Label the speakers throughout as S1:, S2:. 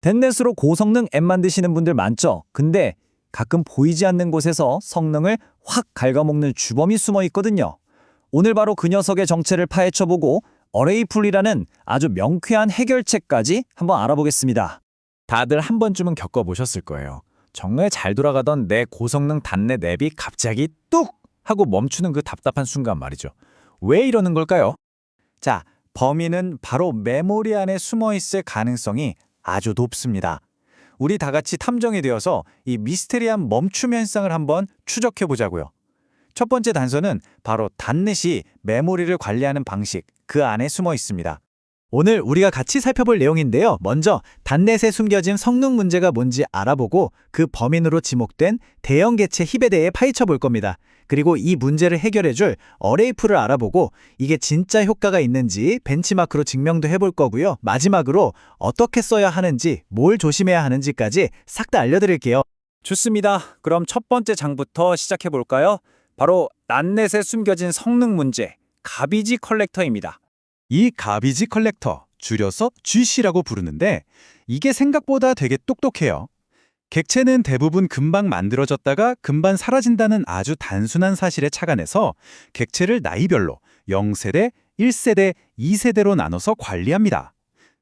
S1: 댄넷으로 고성능 앱 만드시는 분들 많죠? 근데 가끔 보이지 않는 곳에서 성능을 확 갉아먹는 주범이 숨어 있거든요. 오늘 바로 그 녀석의 정체를 파헤쳐보고 어레이풀이라는 아주 명쾌한 해결책까지 한번 알아보겠습니다. 다들 한 번쯤은 겪어보셨을 거예요. 정말 잘 돌아가던 내 고성능 단넷 앱이 갑자기 뚝 하고 멈추는 그 답답한 순간 말이죠. 왜 이러는 걸까요? 자, 범인은 바로 메모리 안에 숨어 있을 가능성이 아주 높습니다. 우리 다 같이 탐정이 되어서 이 미스테리한 멈춤 현상을 한번 추적해 보자고요. 첫 번째 단서는 바로 단넷이 메모리를 관리하는 방식, 그 안에 숨어 있습니다. 오늘 우리가 같이 살펴볼 내용인데요. 먼저 단넷에 숨겨진 성능 문제가 뭔지 알아보고 그 범인으로 지목된 대형 개체 힙에 대해 파헤쳐 볼 겁니다. 그리고 이 문제를 해결해줄 어레이풀을 알아보고 이게 진짜 효과가 있는지 벤치마크로 증명도 해볼 거고요. 마지막으로 어떻게 써야 하는지, 뭘 조심해야 하는지까지 싹 다 알려드릴게요. 좋습니다. 그럼 첫 번째 장부터 시작해 볼까요? 바로 단넷에 숨겨진 성능 문제, 가비지 컬렉터입니다.
S2: 이 가비지 컬렉터, 줄여서 GC라고 부르는데 이게 생각보다 되게 똑똑해요. 객체는 대부분 금방 만들어졌다가 금방 사라진다는 아주 단순한 사실에 착안해서 객체를 나이별로 0세대, 1세대, 2세대로 나눠서 관리합니다.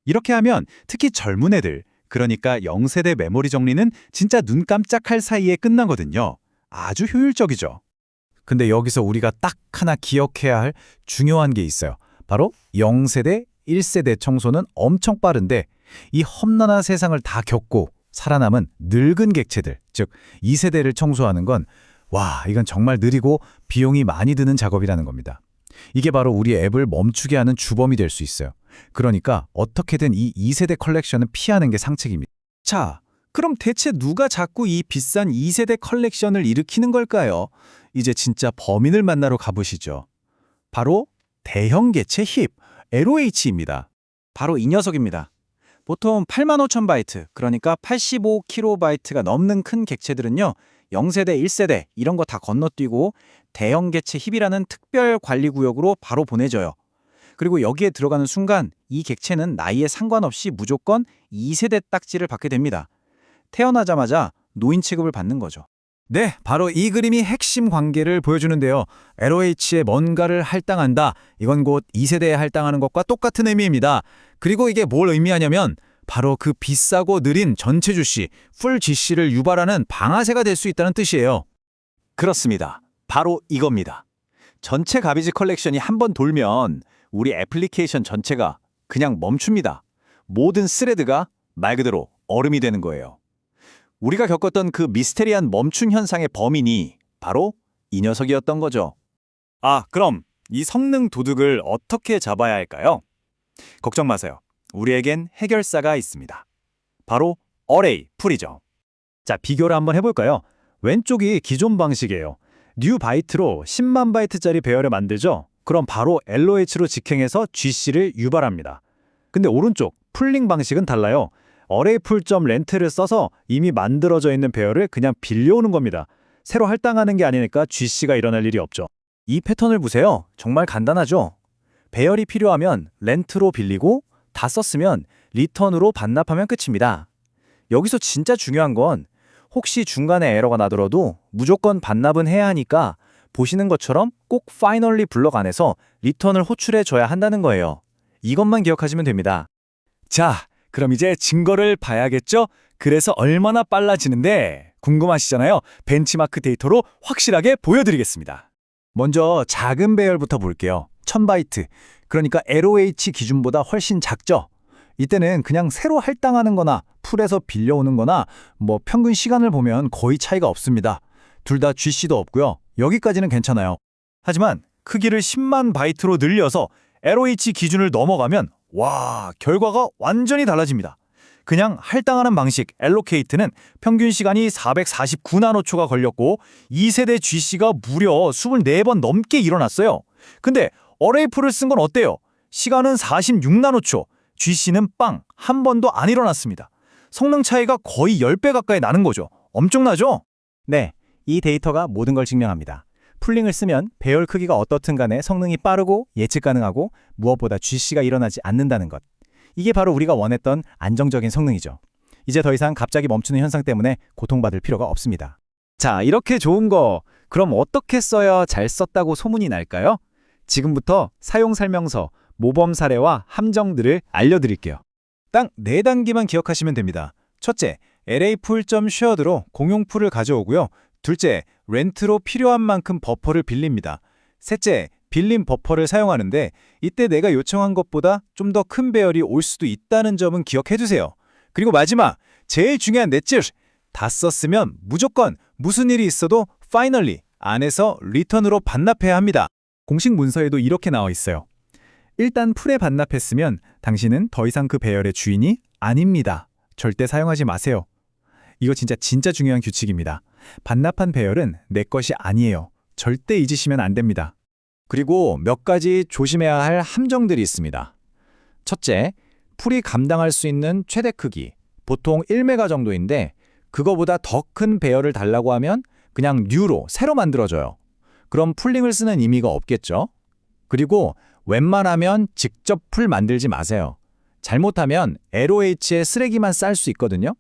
S2: 이렇게 하면 특히 젊은 애들, 그러니까 0세대 메모리 정리는 진짜 눈 깜짝할 사이에 끝나거든요. 아주 효율적이죠.
S1: 근데 여기서 우리가 딱 하나 기억해야 할 중요한 게 있어요. 바로 0세대, 1세대 청소는 엄청 빠른데 이 험난한 세상을 다 겪고 살아남은 늙은 객체들, 즉 2세대를 청소하는 건 이건 정말 느리고 비용이 많이 드는 작업이라는 겁니다. 이게 바로 우리 앱을 멈추게 하는 주범이 될 수 있어요. 그러니까 어떻게든 이 2세대 컬렉션은 피하는 게 상책입니다. 자, 그럼 대체 누가 자꾸 이 비싼 2세대 컬렉션을 일으키는 걸까요? 이제 진짜 범인을 만나러 가보시죠. 바로 대형 개체 힙, LOH입니다. 바로 이 녀석입니다. 보통 85,000바이트, 그러니까 85kB가 넘는 큰 객체들은요, 0세대, 1세대 이런 거 다 건너뛰고 대형 개체 힙이라는 특별 관리 구역으로 바로 보내져요. 그리고 여기에 들어가는 순간 이 객체는 나이에 상관없이 무조건 2세대 딱지를 받게 됩니다. 태어나자마자 노인 취급을 받는 거죠. 네, 바로 이 그림이 핵심 관계를 보여주는데요. LOH에 뭔가를 할당한다. 이건 곧 2세대에 할당하는 것과 똑같은 의미입니다. 그리고 이게 뭘 의미하냐면 바로 그 비싸고 느린 전체 GC, 풀 GC를 유발하는 방아쇠가 될 수 있다는 뜻이에요. 그렇습니다. 바로 이겁니다. 전체 가비지 컬렉션이 한번 돌면 우리 애플리케이션 전체가 그냥 멈춥니다. 모든 스레드가 말 그대로 얼음이 되는 거예요. 우리가 겪었던 그 미스테리한 멈춤 현상의 범인이 바로 이 녀석이었던 거죠. 그럼 이 성능 도둑을 어떻게 잡아야 할까요? 걱정 마세요. 우리에겐 해결사가 있습니다. 바로 어레이풀이죠. 자, 비교를 한번 해볼까요? 왼쪽이 기존 방식이에요. 뉴 바이트로 10만 바이트짜리 배열을 만들죠? 그럼 바로 LOH로 직행해서 GC를 유발합니다. 근데 오른쪽 풀링 방식은 달라요. 어레이풀.렌트를 써서 이미 만들어져 있는 배열을 그냥 빌려오는 겁니다. 새로 할당하는 게 아니니까 GC가 일어날 일이 없죠. 이 패턴을 보세요. 정말 간단하죠? 배열이 필요하면 렌트로 빌리고 다 썼으면 리턴으로 반납하면 끝입니다. 여기서 진짜 중요한 건 혹시 중간에 에러가 나더라도 무조건 반납은 해야 하니까 보시는 것처럼 꼭 파이널리 블럭 안에서 리턴을 호출해줘야 한다는 거예요. 이것만 기억하시면 됩니다. 자, 그럼 이제 증거를 봐야겠죠? 그래서 얼마나 빨라지는데 궁금하시잖아요. 벤치마크 데이터로 확실하게 보여드리겠습니다. 먼저 작은 배열부터 볼게요. 1000바이트, 그러니까 LOH 기준보다 훨씬 작죠? 이때는 그냥 새로 할당하는 거나 풀에서 빌려오는 거나 평균 시간을 보면 거의 차이가 없습니다. 둘 다 GC도 없고요. 여기까지는 괜찮아요. 하지만 크기를 10만 바이트로 늘려서 LOH 기준을 넘어가면 결과가 완전히 달라집니다. 그냥 할당하는 방식 엘로케이트는 평균 시간이 449나노초가 걸렸고 2세대 GC가 무려 24번 넘게 일어났어요. 근데 어레이풀을 쓴 건 어때요? 시간은 46나노초, GC는 한 번도 안 일어났습니다. 성능 차이가 거의 10배 가까이 나는 거죠. 엄청나죠? 네, 이 데이터가 모든 걸 증명합니다. 풀링을 쓰면 배열 크기가 어떻든 간에 성능이 빠르고 예측 가능하고 무엇보다 GC가 일어나지 않는다는 것. 이게 바로 우리가 원했던 안정적인 성능이죠.
S3: 이제 더 이상 갑자기 멈추는 현상 때문에 고통받을 필요가 없습니다.
S1: 자, 이렇게 좋은 거 그럼 어떻게 써야 잘 썼다고 소문이 날까요? 지금부터 사용 설명서, 모범 사례와 함정들을 알려드릴게요.
S3: 딱 4단계만 기억하시면 됩니다. 첫째, LA풀.shared로 공용풀을 가져오고요. 둘째, 렌트로 필요한 만큼 버퍼를 빌립니다. 셋째, 빌린 버퍼를 사용하는데 이때 내가 요청한 것보다 좀 더 큰 배열이 올 수도 있다는 점은 기억해두세요. 그리고 마지막, 제일 중요한 넷째, 다 썼으면 무조건 무슨 일이 있어도 finally 안에서 리턴으로 반납해야 합니다. 공식 문서에도 이렇게 나와 있어요. 일단 풀에 반납했으면 당신은 더 이상 그 배열의 주인이 아닙니다. 절대 사용하지 마세요. 이거 진짜 중요한 규칙입니다. 반납한 배열은 내 것이 아니에요. 절대 잊으시면 안 됩니다.
S1: 그리고 몇 가지 조심해야 할 함정들이 있습니다. 첫째, 풀이 감당할 수 있는 최대 크기, 보통 1메가 정도인데 그거보다 더 큰 배열을 달라고 하면 그냥 뉴로 새로 만들어줘요. 그럼 풀링을 쓰는 의미가 없겠죠? 그리고 웬만하면 직접 풀 만들지 마세요. 잘못하면 LOH에 쓰레기만 쌀 수 있거든요.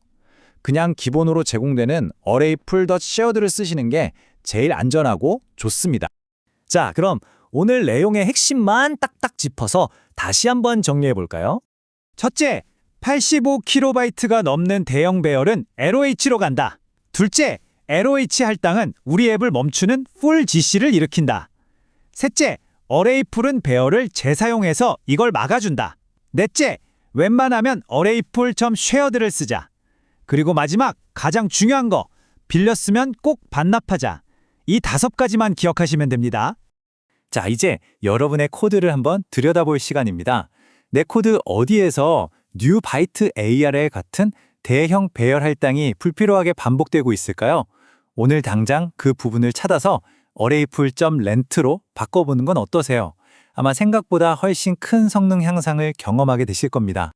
S1: 그냥 기본으로 제공되는 array풀.shared를 쓰시는 게 제일 안전하고 좋습니다.
S3: 자, 그럼 오늘 내용의 핵심만 딱딱 짚어서 다시 한번 정리해 볼까요? 첫째, 85kB가 넘는 대형 배열은 LOH로 간다. 둘째, LOH 할당은 우리 앱을 멈추는 full GC를 일으킨다. 셋째, array풀은 배열을 재사용해서 이걸 막아준다. 넷째, 웬만하면 array풀.shared를 쓰자. 그리고 마지막, 가장 중요한 거, 빌렸으면 꼭 반납하자. 이 5가지만 기억하시면 됩니다. 자, 이제 여러분의 코드를 한번 들여다볼 시간입니다. 내 코드 어디에서 new byte ARL 같은 대형 배열 할당이 불필요하게 반복되고 있을까요? 오늘 당장 그 부분을 찾아서 array풀.length로 바꿔보는 건 어떠세요? 아마 생각보다 훨씬 큰 성능 향상을 경험하게 되실 겁니다.